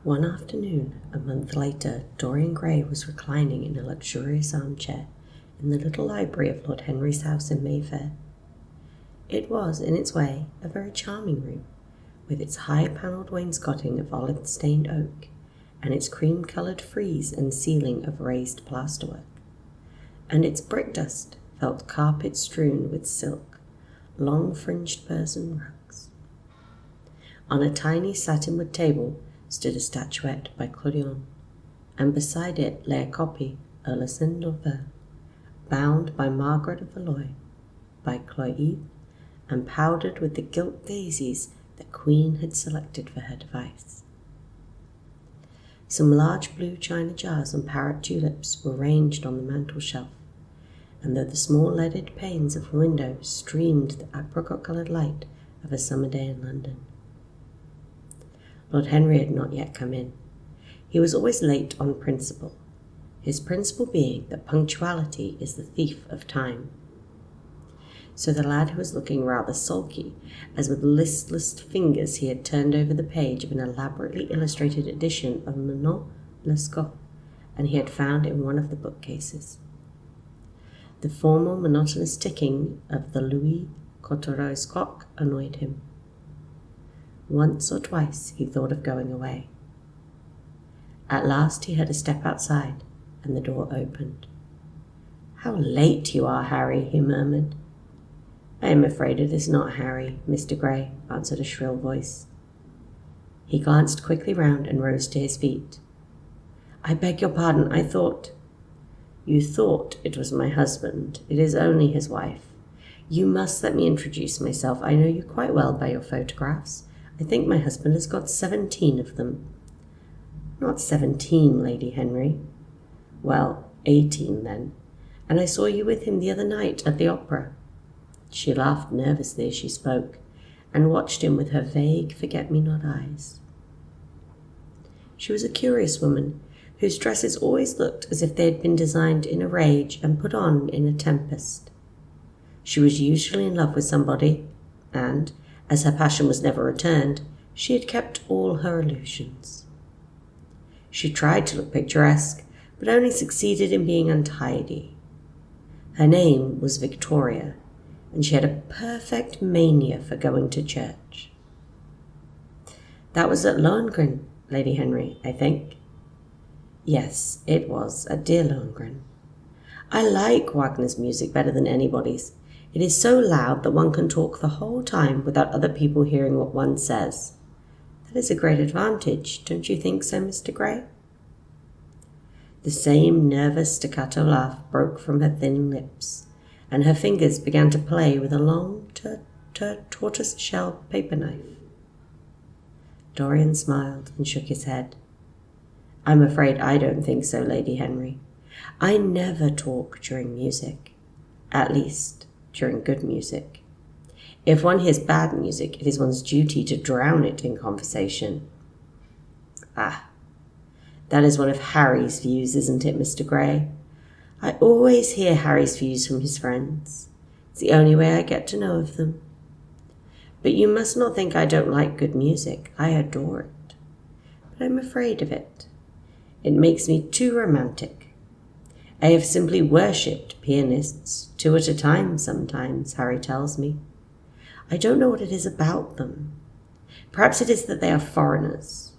One afternoon, a month later, Dorian Gray was reclining in a luxurious armchair in the little library of Lord Henry's house in Mayfair. It was, in its way, a very charming room, with its high-panelled wainscoting of olive-stained oak, and its cream-coloured frieze and ceiling of raised plasterwork, and its brick-dust felt carpet strewn with silk, long-fringed Persian rugs. On a tiny satin-wood table stood a statuette by Clodion, and beside it lay a copy, a Lucinde d'Auvergne, bound by Margaret of Valois, by Cloyd, and powdered with the gilt daisies the Queen had selected for her device. Some large blue china jars and parrot tulips were ranged on the mantel-shelf, and though the small leaded panes of the window streamed the apricot-coloured light of a summer day in London. Lord Henry had not yet come in. He was always late on principle, his principle being that punctuality is the thief of time. So the lad, who was looking rather sulky, as with listless fingers he had turned over the page of an elaborately illustrated edition of Manon Lescaut, and he had found in one of the bookcases. The formal monotonous ticking of the Louis Quatorze clock annoyed him. Once or twice he thought of going away. At last he heard a step outside, and the door opened. "How late you are, Harry," he murmured. "I am afraid it is not Harry, Mr. Gray," answered a shrill voice. He glanced quickly round and rose to his feet. "I beg your pardon, I thought—" "You thought it was my husband. It is only his wife. You must let me introduce myself. I know you quite well by your photographs. I think my husband has got 17 of them." "Not 17, Lady Henry." "Well, 18 then. And I saw you with him the other night at the opera." She laughed nervously as she spoke, and watched him with her vague forget-me-not eyes. She was a curious woman, whose dresses always looked as if they had been designed in a rage and put on in a tempest. She was usually in love with somebody, and, as her passion was never returned, she had kept all her illusions. She tried to look picturesque, but only succeeded in being untidy. Her name was Victoria, and she had a perfect mania for going to church. "That was at Lohengrin, Lady Henry, I think." "Yes, it was, at dear Lohengrin. I like Wagner's music better than anybody's. It is so loud that one can talk the whole time without other people hearing what one says. That is a great advantage, don't you think so, Mr. Gray?" The same nervous staccato laugh broke from her thin lips, and her fingers began to play with a long tortoise-shell paper knife. Dorian smiled and shook his head. "I'm afraid I don't think so, Lady Henry. I never talk during music. At least, during good music. If one hears bad music, it is one's duty to drown it in conversation." "Ah, that is one of Harry's views, isn't it, Mr. Gray? I always hear Harry's views from his friends. It's the only way I get to know of them. But you must not think I don't like good music. I adore it. But I'm afraid of it. It makes me too romantic. I have simply worshipped pianists, 2 at a time sometimes, Harry tells me. I don't know what it is about them. Perhaps it is that they are foreigners.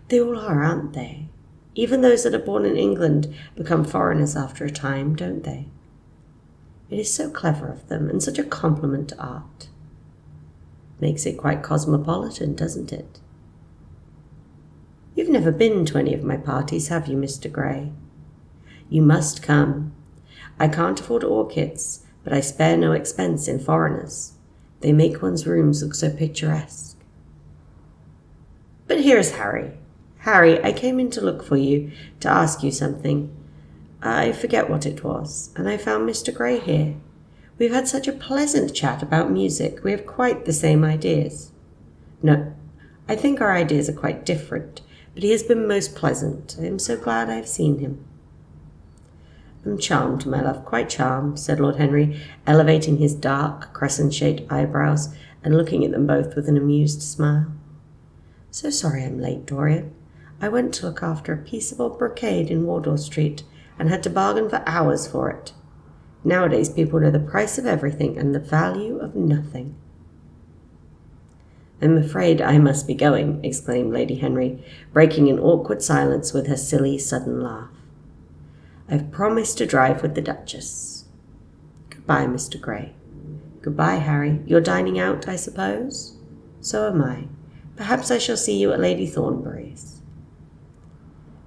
They all are, aren't they? Even those that are born in England become foreigners after a time, don't they? It is so clever of them, and such a compliment to art. Makes it quite cosmopolitan, doesn't it? You've never been to any of my parties, have you, Mr. Gray? You must come. I can't afford orchids, but I spare no expense in foreigners. They make one's rooms look so picturesque. But here's Harry. Harry, I came in to look for you, to ask you something. I forget what it was, and I found Mr. Gray here. We've had such a pleasant chat about music. We have quite the same ideas. No, I think our ideas are quite different, but he has been most pleasant. I am so glad I have seen him." "I'm charmed, my love, quite charmed," said Lord Henry, elevating his dark, crescent-shaped eyebrows and looking at them both with an amused smile. "So sorry I'm late, Dorian. I went to look after a piece of old brocade in Wardour Street and had to bargain for hours for it. Nowadays people know the price of everything and the value of nothing." "I'm afraid I must be going," exclaimed Lady Henry, breaking an awkward silence with her silly sudden laugh. "I've promised to drive with the Duchess. Goodbye, Mr. Gray." "Goodbye, Harry. You're dining out, I suppose?" "So am I. Perhaps I shall see you at Lady Thornbury's."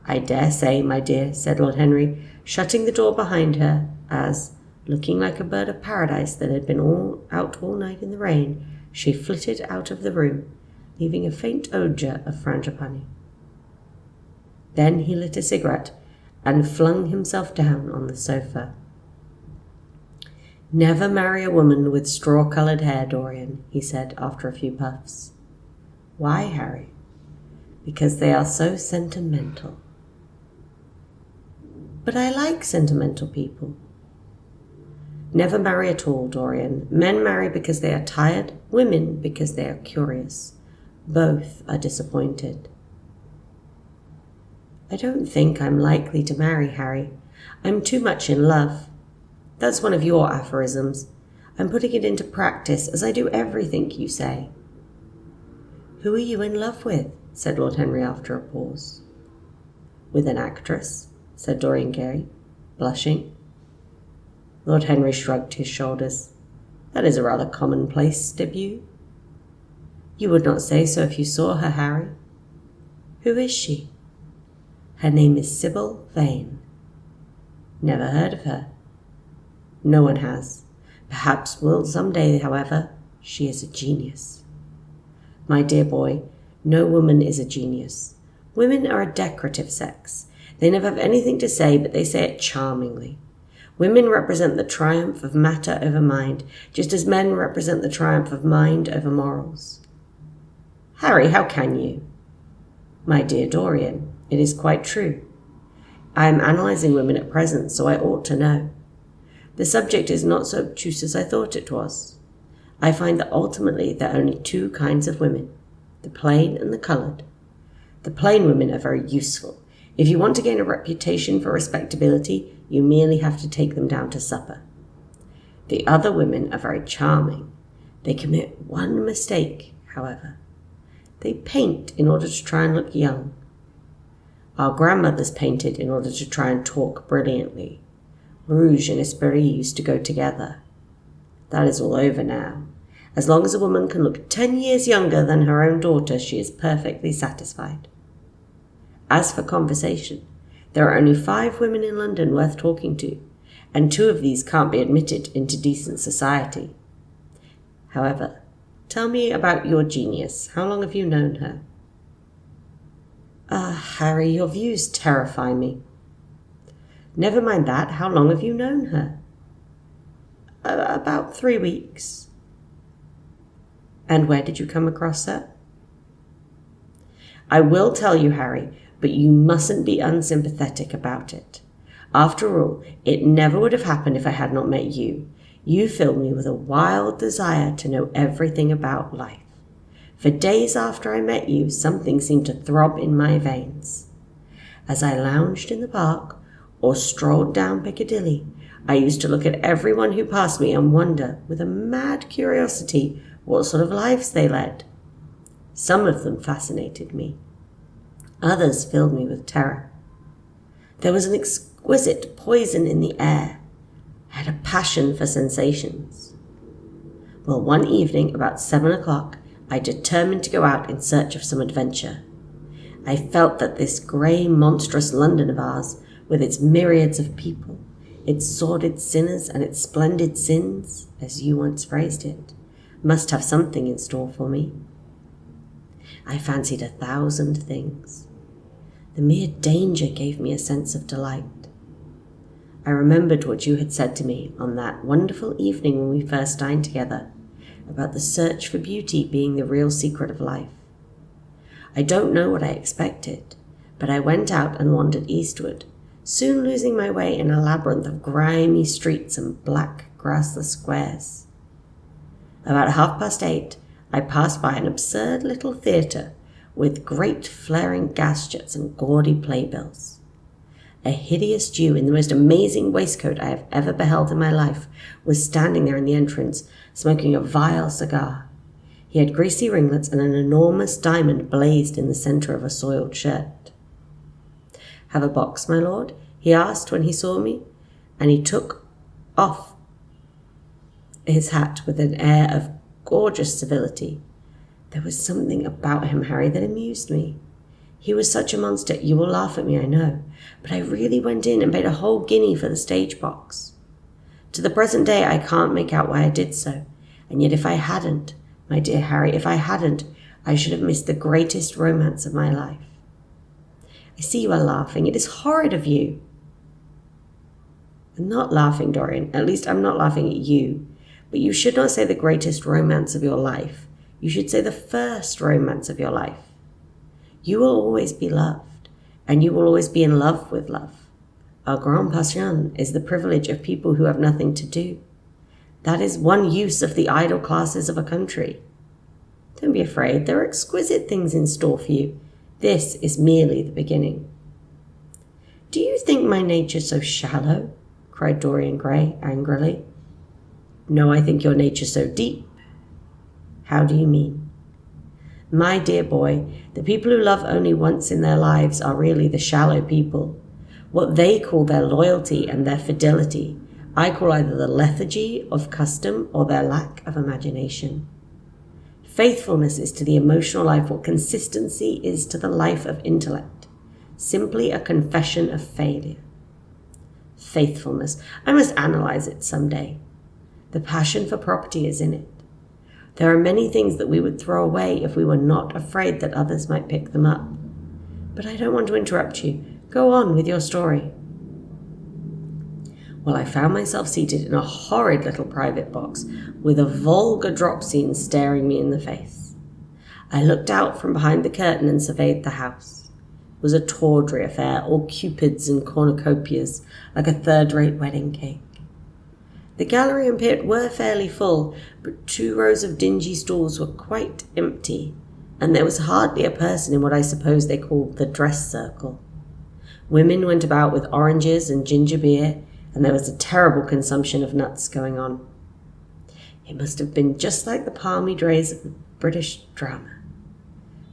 "I dare say, my dear," said Lord Henry, shutting the door behind her as, looking like a bird of paradise that had been out all night in the rain, she flitted out of the room, leaving a faint odour of frangipani. Then he lit a cigarette and flung himself down on the sofa. "Never marry a woman with straw-coloured hair, Dorian," he said after a few puffs. "Why, Harry?" "Because they are so sentimental." "But I like sentimental people." "Never marry at all, Dorian. Men marry because they are tired, women because they are curious. Both are disappointed." "I don't think I'm likely to marry, Harry. I'm too much in love. That's one of your aphorisms. I'm putting it into practice, as I do everything you say." "Who are you in love with?" said Lord Henry after a pause. "With an actress," said Dorian Gray, blushing. Lord Henry shrugged his shoulders. "That is a rather commonplace debut." "You would not say so if you saw her, Harry." "Who is she?" "Her name is Sybil Vane." "Never heard of her." "No one has. Perhaps will some day, however. She is a genius." "My dear boy, no woman is a genius. Women are a decorative sex. They never have anything to say, but they say it charmingly. Women represent the triumph of matter over mind, just as men represent the triumph of mind over morals." "Harry, how can you?" "My dear Dorian, it is quite true. I am analysing women at present, so I ought to know. The subject is not so obtuse as I thought it was. I find that ultimately there are only two kinds of women, the plain and the coloured. The plain women are very useful. If you want to gain a reputation for respectability, you merely have to take them down to supper. The other women are very charming. They commit one mistake, however. They paint in order to try and look young. Our grandmothers painted in order to try and talk brilliantly. Rouge and Esprit used to go together. That is all over now. As long as a woman can look 10 years younger than her own daughter, she is perfectly satisfied. As for conversation, there are only 5 women in London worth talking to, and 2 of these can't be admitted into decent society. However, tell me about your genius. How long have you known her?" "Ah, Harry, your views terrify me." "Never mind that. How long have you known her?" About 3 weeks." "And where did you come across her?" "I will tell you, Harry, but you mustn't be unsympathetic about it. After all, it never would have happened if I had not met you. You filled me with a wild desire to know everything about life. For days after I met you, something seemed to throb in my veins. As I lounged in the park or strolled down Piccadilly, I used to look at everyone who passed me and wonder, with a mad curiosity, what sort of lives they led. Some of them fascinated me. Others filled me with terror. There was an exquisite poison in the air. I had a passion for sensations. Well, one evening about 7 o'clock, I determined to go out in search of some adventure. I felt that this grey, monstrous London of ours, with its myriads of people, its sordid sinners and its splendid sins, as you once phrased it, must have something in store for me. I fancied 1,000 things. The mere danger gave me a sense of delight. I remembered what you had said to me on that wonderful evening when we first dined together, about the search for beauty being the real secret of life. I don't know what I expected, but I went out and wandered eastward, soon losing my way in a labyrinth of grimy streets and black, grassless squares. About 8:30, I passed by an absurd little theatre with great flaring gas jets and gaudy playbills. A hideous Jew in the most amazing waistcoat I have ever beheld in my life was standing there in the entrance, smoking a vile cigar. He had greasy ringlets, and an enormous diamond blazed in the center of a soiled shirt. "Have a box, my lord?" he asked when he saw me, and he took off his hat with an air of gorgeous civility. There was something about him, Harry, that amused me. He was such a monster. You will laugh at me, I know, but I really went in and paid a whole guinea for the stage box. To the present day, I can't make out why I did so, and yet if I hadn't, my dear Harry, if I hadn't, I should have missed the greatest romance of my life. I see you are laughing. It is horrid of you. I'm not laughing, Dorian. At least I'm not laughing at you. But you should not say the greatest romance of your life. You should say the first romance of your life. You will always be loved, and you will always be in love with love. Our grande passion is the privilege of people who have nothing to do. That is one use of the idle classes of a country. Don't be afraid. There are exquisite things in store for you. This is merely the beginning. Do you think my nature so shallow? Cried Dorian Gray angrily. No, I think your nature so deep. How do you mean? My dear boy, the people who love only once in their lives are really the shallow people. What they call their loyalty and their fidelity, I call either the lethargy of custom or their lack of imagination. Faithfulness is to the emotional life what consistency is to the life of intellect, simply a confession of failure. Faithfulness, I must analyze it some day. The passion for property is in it. There are many things that we would throw away if we were not afraid that others might pick them up. But I don't want to interrupt you. Go on with your story. Well, I found myself seated in a horrid little private box with a vulgar drop scene staring me in the face. I looked out from behind the curtain and surveyed the house. It was a tawdry affair, all cupids and cornucopias, like a third-rate wedding cake. The gallery and pit were fairly full, but 2 rows of dingy stalls were quite empty, and there was hardly a person in what I suppose they called the dress circle. Women went about with oranges and ginger beer, and there was a terrible consumption of nuts going on. It must have been just like the palmy days of the British drama.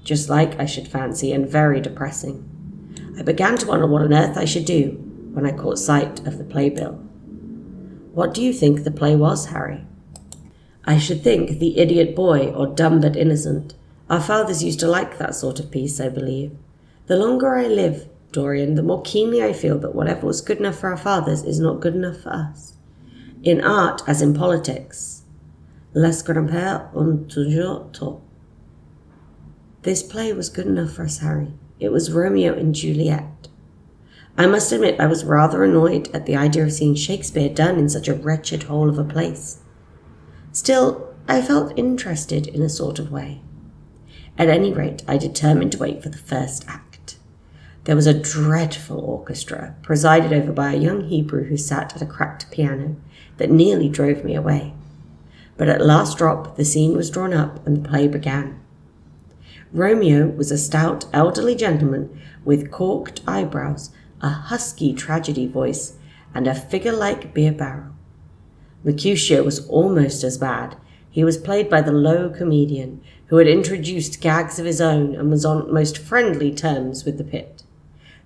Just like, I should fancy, and very depressing. I began to wonder what on earth I should do when I caught sight of the playbill. What do you think the play was, Harry? I should think The Idiot Boy, or Dumb but Innocent. Our fathers used to like that sort of piece, I believe. The longer I live, Dorian, the more keenly I feel that whatever was good enough for our fathers is not good enough for us. In art, as in politics, les grands-pères ont toujours tort. This play was good enough for us, Harry. It was Romeo and Juliet. I must admit I was rather annoyed at the idea of seeing Shakespeare done in such a wretched hole of a place. Still, I felt interested in a sort of way. At any rate, I determined to wait for the first act. There was a dreadful orchestra, presided over by a young Hebrew who sat at a cracked piano, that nearly drove me away. But at last drop, the scene was drawn up and the play began. Romeo was a stout, elderly gentleman with corked eyebrows, a husky tragedy voice, and a figure-like beer barrel. Mercutio was almost as bad. He was played by the low comedian, who had introduced gags of his own and was on most friendly terms with the pit.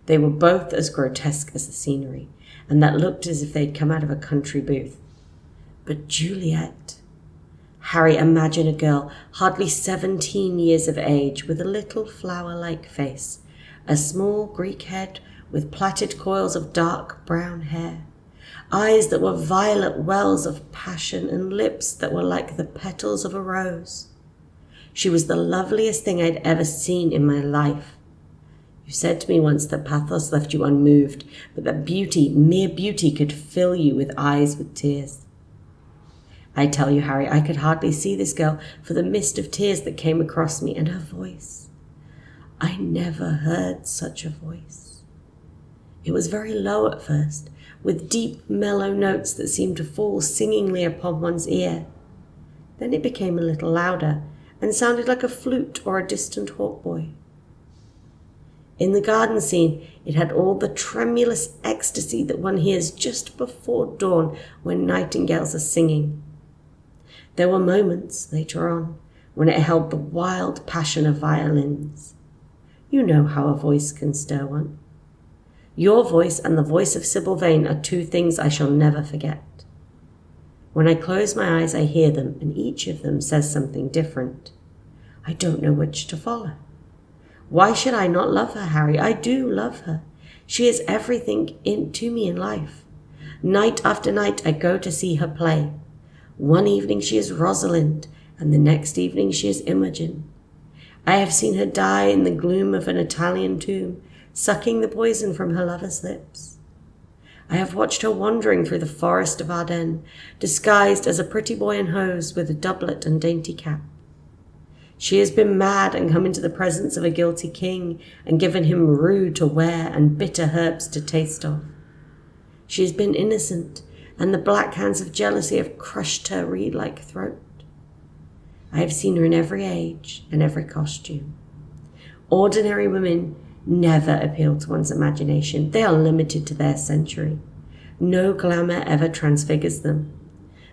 They were both as grotesque as the scenery, and that looked as if they'd come out of a country booth. But Juliet... Harry, imagine a girl hardly 17 years of age, with a little flower-like face, a small Greek head with plaited coils of dark brown hair, eyes that were violet wells of passion, and lips that were like the petals of a rose. She was the loveliest thing I'd ever seen in my life. You said to me once that pathos left you unmoved, but that beauty, mere beauty, could fill you with eyes with tears. I tell you, Harry, I could hardly see this girl for the mist of tears that came across me, and her voice. I never heard such a voice. It was very low at first, with deep, mellow notes that seemed to fall singingly upon one's ear. Then it became a little louder, and sounded like a flute or a distant hautboy. In the garden scene, it had all the tremulous ecstasy that one hears just before dawn when nightingales are singing. There were moments, later on, when it held the wild passion of violins. You know how a voice can stir one. Your voice and the voice of Sybil Vane are two things I shall never forget. When I close my eyes, I hear them, and each of them says something different. I don't know which to follow. Why should I not love her, Harry? I do love her. She is everything to me in life. Night after night, I go to see her play. One evening she is Rosalind, and the next evening she is Imogen. I have seen her die in the gloom of an Italian tomb, sucking the poison from her lover's lips. I have watched her wandering through the forest of Ardennes, disguised as a pretty boy in hose with a doublet and dainty cap. She has been mad and come into the presence of a guilty king and given him rue to wear and bitter herbs to taste of. She has been innocent, and the black hands of jealousy have crushed her reed-like throat. I have seen her in every age and every costume. Ordinary women never appeal to one's imagination. They are limited to their century. No glamour ever transfigures them.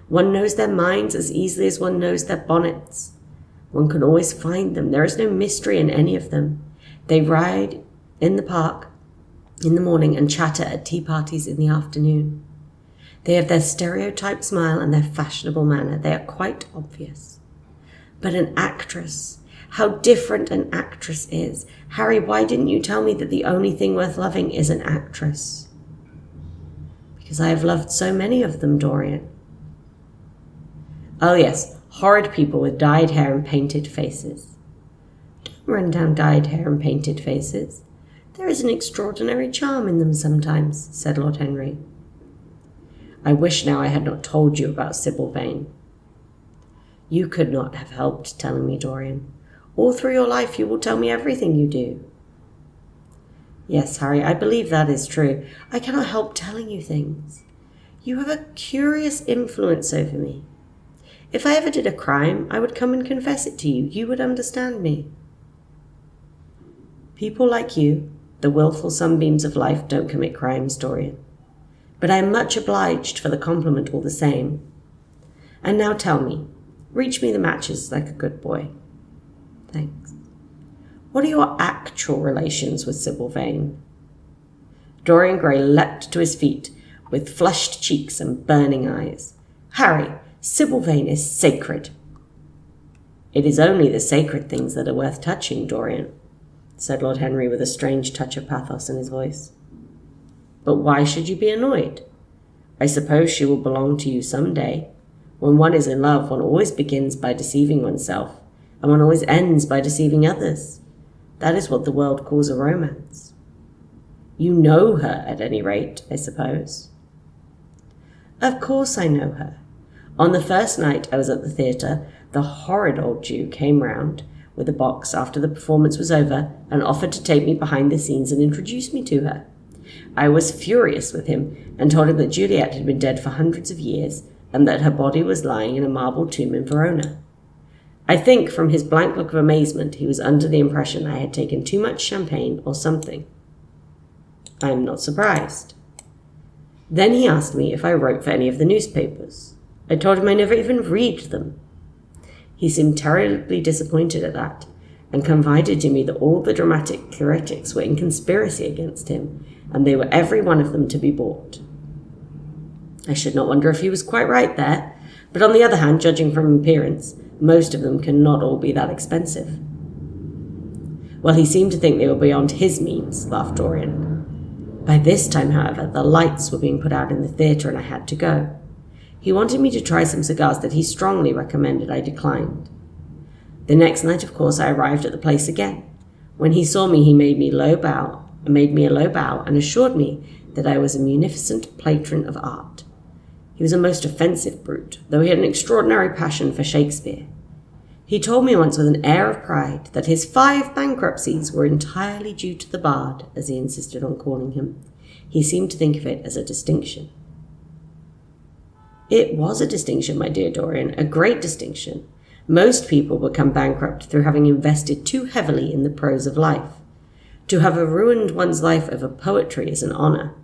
One knows their minds as easily as one knows their bonnets. One can always find them. There is no mystery in any of them. They ride in the park in the morning and chatter at tea parties in the afternoon. They have their stereotyped smile and their fashionable manner. They are quite obvious. But an actress, how different an actress is. Harry, why didn't you tell me that the only thing worth loving is an actress? Because I have loved so many of them, Dorian. Oh yes, horrid people with dyed hair and painted faces. Don't run down dyed hair and painted faces. There is an extraordinary charm in them sometimes, said Lord Henry. I wish now I had not told you about Sybil Vane. You could not have helped telling me, Dorian. All through your life you will tell me everything you do. Yes, Harry, I believe that is true. I cannot help telling you things. You have a curious influence over me. If I ever did a crime, I would come and confess it to you. You would understand me. People like you, the willful sunbeams of life, don't commit crimes, Dorian. But I am much obliged for the compliment all the same. And now tell me, reach me the matches like a good boy. Thanks. What are your actual relations with Sybil Vane? Dorian Gray leapt to his feet with flushed cheeks and burning eyes. Harry, Sybil Vane is sacred. It is only the sacred things that are worth touching, Dorian, said Lord Henry with a strange touch of pathos in his voice. But why should you be annoyed? I suppose she will belong to you some day. When one is in love, one always begins by deceiving oneself, and one always ends by deceiving others. That is what the world calls a romance. You know her, at any rate, I suppose. Of course I know her. On the first night I was at the theatre, the horrid old Jew came round with a box after the performance was over and offered to take me behind the scenes and introduce me to her. I was furious with him and told him that Juliet had been dead for hundreds of years and that her body was lying in a marble tomb in Verona. I think from his blank look of amazement he was under the impression I had taken too much champagne or something. I am not surprised. Then he asked me if I wrote for any of the newspapers. I told him I never even read them. He seemed terribly disappointed at that, and confided to me that all the dramatic critics were in conspiracy against him, and they were every one of them to be bought. I should not wonder if he was quite right there, but on the other hand, judging from appearance, most of them cannot all be that expensive. Well, he seemed to think they were beyond his means, laughed Dorian. By this time, however, the lights were being put out in the theatre and I had to go. He wanted me to try some cigars that he strongly recommended. I declined. The next night, of course, I arrived at the place again. When he saw me, he made me a low bow and assured me that I was a munificent patron of art. He was a most offensive brute, though he had an extraordinary passion for Shakespeare. He told me once with an air of pride that his 5 bankruptcies were entirely due to the bard, as he insisted on calling him. He seemed to think of it as a distinction. It was a distinction, my dear Dorian, a great distinction. Most people become bankrupt through having invested too heavily in the prose of life. To have ruined one's life over poetry is an honour.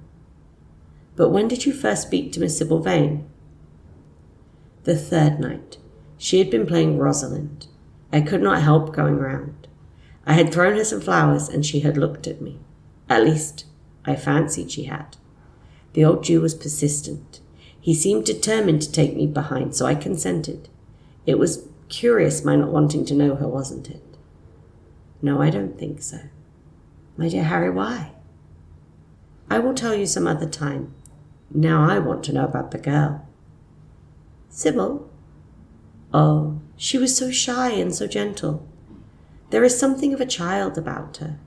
But when did you first speak to Miss Sybil Vane? The third night. She had been playing Rosalind. I could not help going round. I had thrown her some flowers, and she had looked at me. At least, I fancied she had. The old Jew was persistent. He seemed determined to take me behind, so I consented. It was curious my not wanting to know her, wasn't it? No, I don't think so. My dear Harry, why? I will tell you some other time. Now I want to know about the girl. Sybil? Oh, she was so shy and so gentle. There is something of a child about her.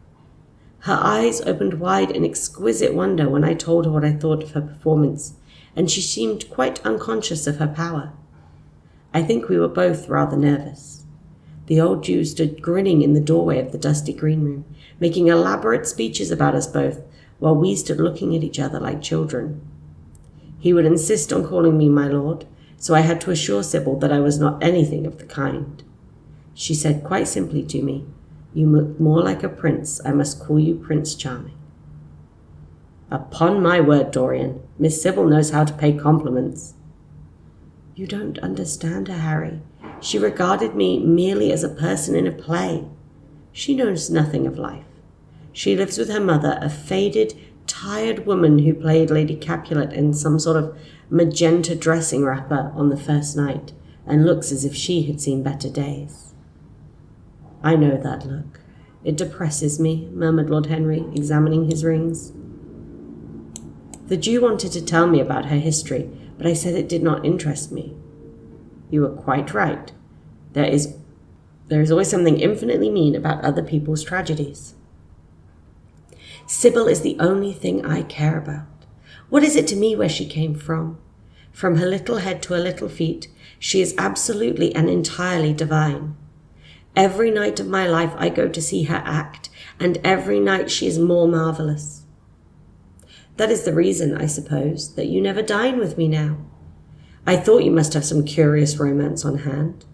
Her eyes opened wide in exquisite wonder when I told her what I thought of her performance, and she seemed quite unconscious of her power. I think we were both rather nervous. The old Jew stood grinning in the doorway of the dusty green room, making elaborate speeches about us both, while we stood looking at each other like children. He would insist on calling me my lord, so I had to assure Sybil that I was not anything of the kind. She said quite simply to me, "You look more like a prince. I must call you Prince Charming." Upon my word, Dorian, Miss Sybil knows how to pay compliments. You don't understand her, Harry. She regarded me merely as a person in a play. She knows nothing of life. She lives with her mother, a faded, tired woman who played Lady Capulet in some sort of magenta dressing wrapper on the first night, and looks as if she had seen better days. I know that look. It depresses me, murmured Lord Henry, examining his rings. The Jew wanted to tell me about her history, but I said it did not interest me. You were quite right. There is always something infinitely mean about other people's tragedies. Sybil is the only thing I care about. What is it to me where she came from? From her little head to her little feet, she is absolutely and entirely divine. Every night of my life I go to see her act, and every night she is more marvellous. That is the reason, I suppose, that you never dine with me now. I thought you must have some curious romance on hand.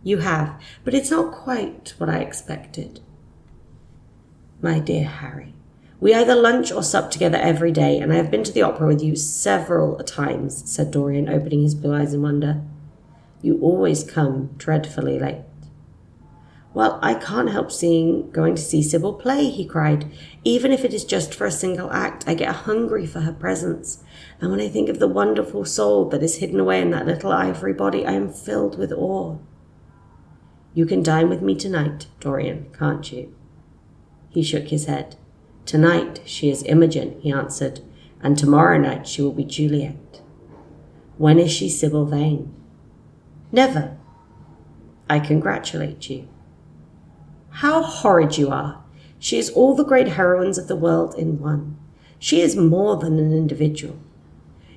You have, but it's not quite what I expected. My dear Harry, we either lunch or sup together every day, and I have been to the opera with you several times, said Dorian, opening his blue eyes in wonder. You always come dreadfully late. Well, I can't help going to see Sybil play, he cried. Even if it is just for a single act, I get hungry for her presence. And when I think of the wonderful soul that is hidden away in that little ivory body, I am filled with awe. You can dine with me tonight, Dorian, can't you? He shook his head. Tonight she is Imogen, he answered, and tomorrow night she will be Juliet. When is she Sybil Vane? Never. I congratulate you. How horrid you are. She is all the great heroines of the world in one. She is more than an individual.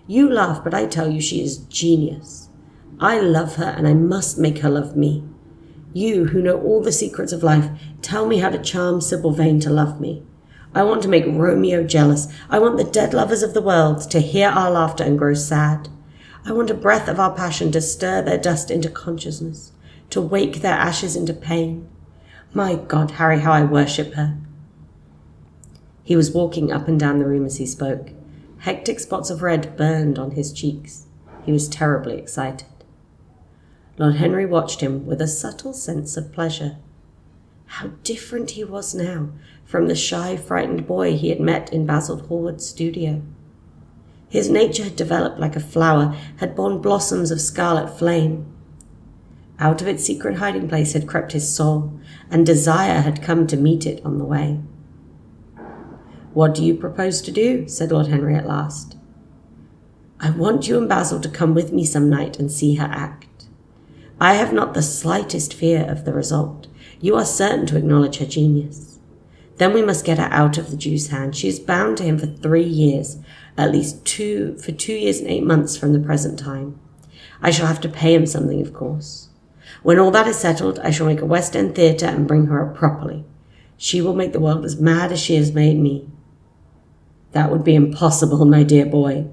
You laugh, but I tell you she is genius. I love her, and I must make her love me. You, who know all the secrets of life, tell me how to charm Sybil Vane to love me. I want to make Romeo jealous. I want the dead lovers of the world to hear our laughter and grow sad. I want a breath of our passion to stir their dust into consciousness, to wake their ashes into pain. My God, Harry, how I worship her. He was walking up and down the room as he spoke. Hectic spots of red burned on his cheeks. He was terribly excited. Lord Henry watched him with a subtle sense of pleasure. How different he was now from the shy, frightened boy he had met in Basil Hallward's studio. His nature had developed like a flower, had borne blossoms of scarlet flame. Out of its secret hiding place had crept his soul, and desire had come to meet it on the way. What do you propose to do? Said Lord Henry at last. I want you and Basil to come with me some night and see her act. I have not the slightest fear of the result. You are certain to acknowledge her genius. Then we must get her out of the Jew's hand. She is bound to him for 3 years, at least for 2 years and 8 months from the present time. I shall have to pay him something, of course. When all that is settled, I shall make a West End theatre and bring her up properly. She will make the world as mad as she has made me. That would be impossible, my dear boy.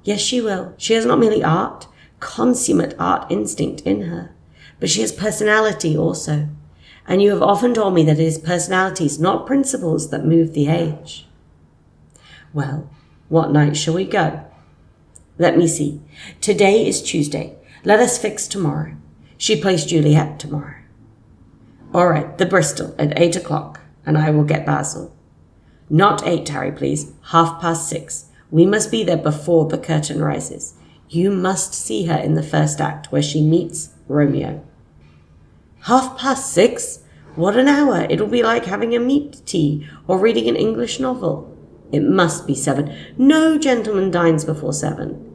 Yes, she will. She has not merely art, consummate art instinct in her, but she has personality also. and you have often told me that it is personalities, not principles, that move the age. Well, what night shall we go? Let me see. Today is Tuesday. Let us fix tomorrow. She plays Juliet tomorrow. All right, the Bristol at 8 o'clock, and I will get Basil. Not 8, Harry, please. 6:30. We must be there before the curtain rises. You must see her in the first act, where she meets Romeo. 6:30? What an hour! It'll be like having a meat tea or reading an English novel. It must be 7. No gentleman dines before 7.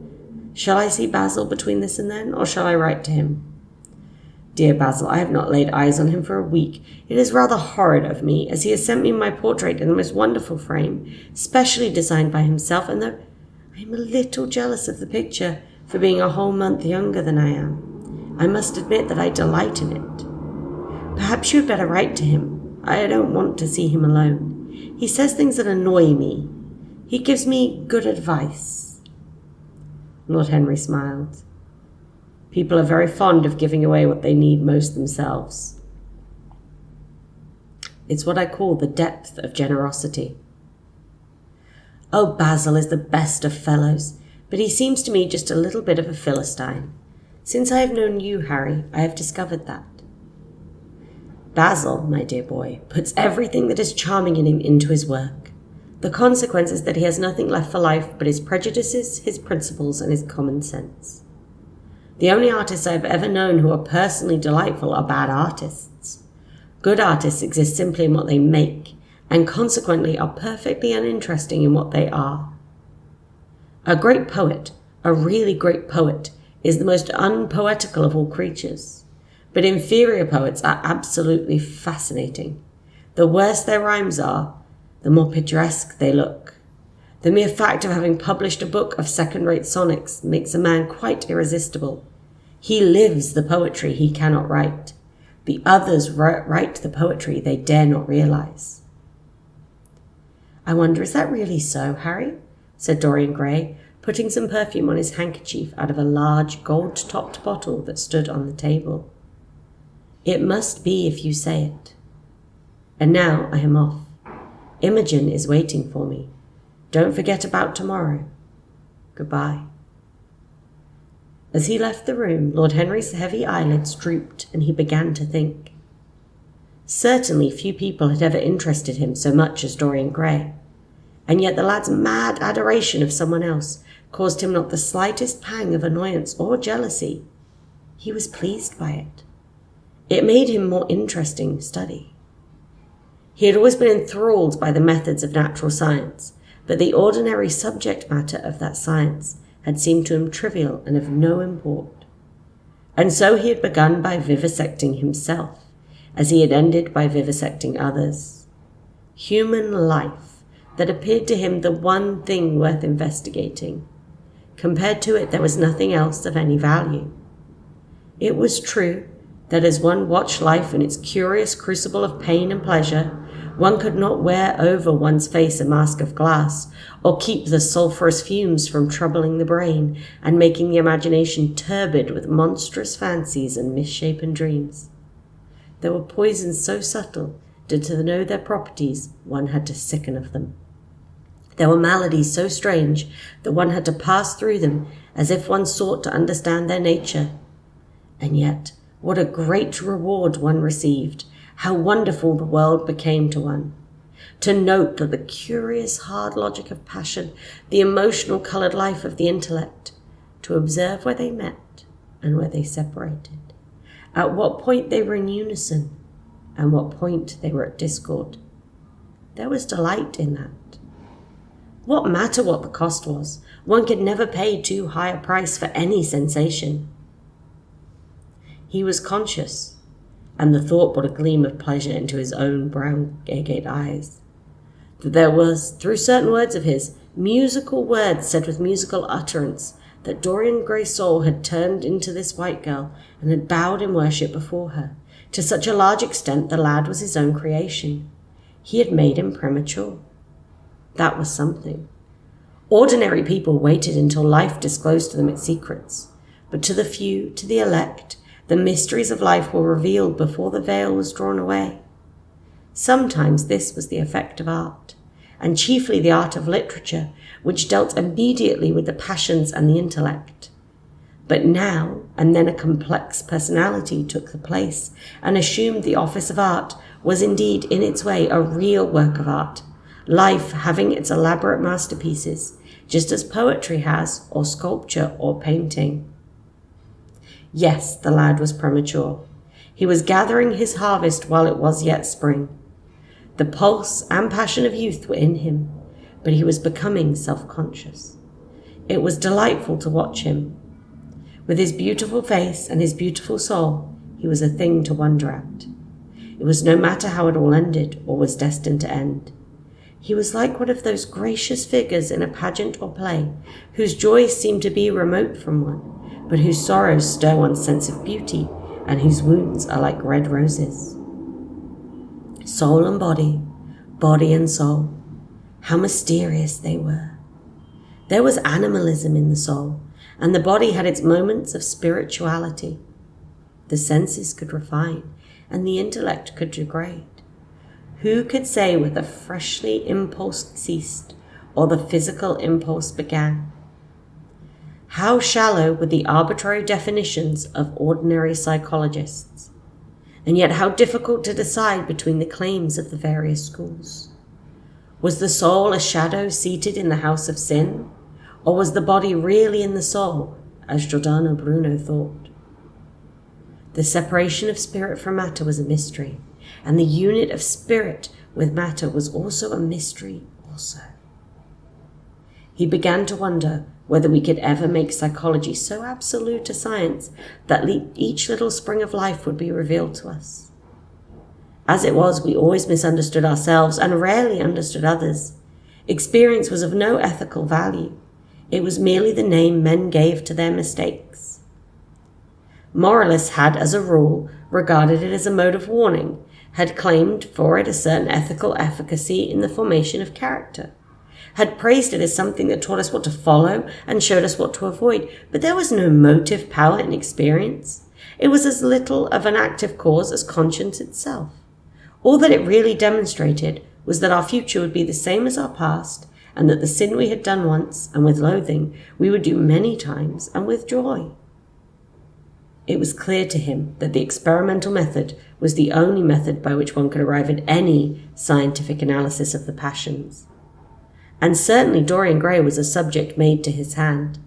Shall I see Basil between this and then, or shall I write to him? Dear Basil, I have not laid eyes on him for a week. It is rather horrid of me, as he has sent me my portrait in the most wonderful frame, specially designed by himself, and though I am a little jealous of the picture for being a whole month younger than I am, I must admit that I delight in it. Perhaps you had better write to him. I don't want to see him alone. He says things that annoy me. He gives me good advice. Lord Henry smiled. People are very fond of giving away what they need most themselves. It's what I call the depth of generosity. Oh, Basil is the best of fellows, but he seems to me just a little bit of a Philistine. Since I have known you, Harry, I have discovered that. Basil, my dear boy, puts everything that is charming in him into his work. The consequence is that he has nothing left for life but his prejudices, his principles, and his common sense. The only artists I have ever known who are personally delightful are bad artists. Good artists exist simply in what they make, and consequently are perfectly uninteresting in what they are. A great poet, a really great poet, is the most unpoetical of all creatures. But inferior poets are absolutely fascinating. The worse their rhymes are, the more picturesque they look. The mere fact of having published a book of second-rate sonnets makes a man quite irresistible. He lives the poetry he cannot write. The others write the poetry they dare not realize. I wonder, is that really so, Harry? Said Dorian Gray, putting some perfume on his handkerchief out of a large gold-topped bottle that stood on the table. It must be if you say it. And now I am off. Imogen is waiting for me. Don't forget about tomorrow. Goodbye. As he left the room, Lord Henry's heavy eyelids drooped, and he began to think. Certainly few people had ever interested him so much as Dorian Gray, and yet the lad's mad adoration of someone else caused him not the slightest pang of annoyance or jealousy. He was pleased by it. It made him more interesting study. He had always been enthralled by the methods of natural science, but the ordinary subject matter of that science had seemed to him trivial and of no import. And so he had begun by vivisecting himself, as he had ended by vivisecting others. Human life, that appeared to him the one thing worth investigating. Compared to it, there was nothing else of any value. It was true that as one watched life in its curious crucible of pain and pleasure, one could not wear over one's face a mask of glass, or keep the sulphurous fumes from troubling the brain and making the imagination turbid with monstrous fancies and misshapen dreams. There were poisons so subtle that to know their properties one had to sicken of them. There were maladies so strange that one had to pass through them as if one sought to understand their nature. And yet, what a great reward one received! How wonderful the world became to one! To note that the curious hard logic of passion, the emotional coloured life of the intellect, to observe where they met and where they separated, at what point they were in unison, and what point they were at discord. There was delight in that. What matter what the cost was? One could never pay too high a price for any sensation. He was conscious, and the thought brought a gleam of pleasure into his own brown agate eyes, that there was, through certain words of his, musical words said with musical utterance, that Dorian Gray's soul had turned into this white girl and had bowed in worship before her. To such a large extent the lad was his own creation. He had made him premature. That was something. Ordinary people waited until life disclosed to them its secrets, but to the few, to the elect, The mysteries of life were revealed before the veil was drawn away. Sometimes this was the effect of art, and chiefly the art of literature, which dealt immediately with the passions and the intellect. But now and then a complex personality took the place and assumed the office of art was indeed in its way a real work of art, life having its elaborate masterpieces, just as poetry has, or sculpture, or painting. Yes, the lad was premature. He was gathering his harvest while it was yet spring. The pulse and passion of youth were in him, but he was becoming self-conscious. It was delightful to watch him. With his beautiful face and his beautiful soul, he was a thing to wonder at. It was no matter how it all ended or was destined to end. He was like one of those gracious figures in a pageant or play, whose joys seem to be remote from one, but whose sorrows stir one's sense of beauty, and whose wounds are like red roses. Soul and body, body and soul, how mysterious they were. There was animalism in the soul, and the body had its moments of spirituality. The senses could refine, and the intellect could degrade. Who could say where the freshly impulse ceased, or the physical impulse began? How shallow were the arbitrary definitions of ordinary psychologists, and yet how difficult to decide between the claims of the various schools. Was the soul a shadow seated in the house of sin, or was the body really in the soul, as Giordano Bruno thought? The separation of spirit from matter was a mystery, and the unit of spirit with matter was also a mystery also. He began to wonder whether we could ever make psychology so absolute a science that each little spring of life would be revealed to us. As it was, we always misunderstood ourselves and rarely understood others. Experience was of no ethical value. It was merely the name men gave to their mistakes. Moralists had, as a rule, regarded it as a mode of warning, had claimed for it a certain ethical efficacy in the formation of character, had praised it as something that taught us what to follow and showed us what to avoid, but there was no motive power in experience. It was as little of an active cause as conscience itself. All that it really demonstrated was that our future would be the same as our past, and that the sin we had done once, and with loathing, we would do many times, and with joy. It was clear to him that the experimental method was the only method by which one could arrive at any scientific analysis of the passions. And certainly Dorian Gray was a subject made to his hand,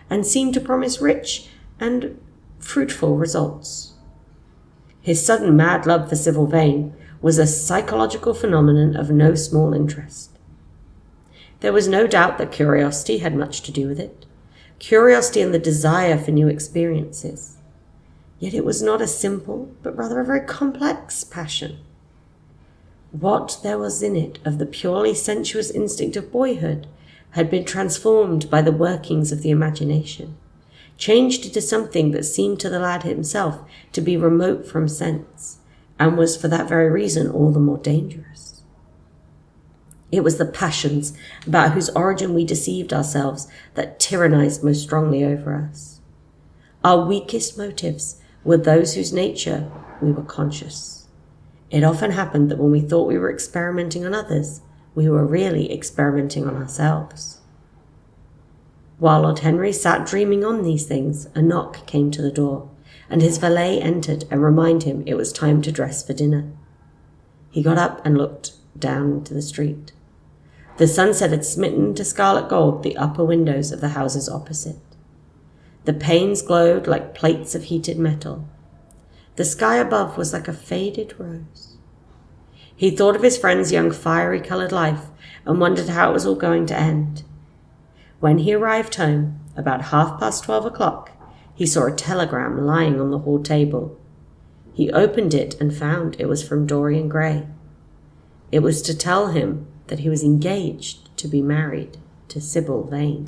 and seemed to promise rich and fruitful results. His sudden mad love for Sybil Vane was a psychological phenomenon of no small interest. There was no doubt that curiosity had much to do with it, curiosity and the desire for new experiences. Yet it was not a simple, but rather a very complex passion. What there was in it of the purely sensuous instinct of boyhood had been transformed by the workings of the imagination, changed into something that seemed to the lad himself to be remote from sense, and was for that very reason all the more dangerous. It was the passions about whose origin we deceived ourselves that tyrannized most strongly over us. Our weakest motives were those whose nature we were conscious. It often happened that when we thought we were experimenting on others, we were really experimenting on ourselves. While Lord Henry sat dreaming on these things, a knock came to the door, and his valet entered and reminded him it was time to dress for dinner. He got up and looked down into the street. The sunset had smitten to scarlet gold the upper windows of the houses opposite. The panes glowed like plates of heated metal. The sky above was like a faded rose. He thought of his friend's young fiery-coloured life and wondered how it was all going to end. When he arrived home, about 12:30, he saw a telegram lying on the hall table. He opened it and found it was from Dorian Gray. It was to tell him that he was engaged to be married to Sybil Vane.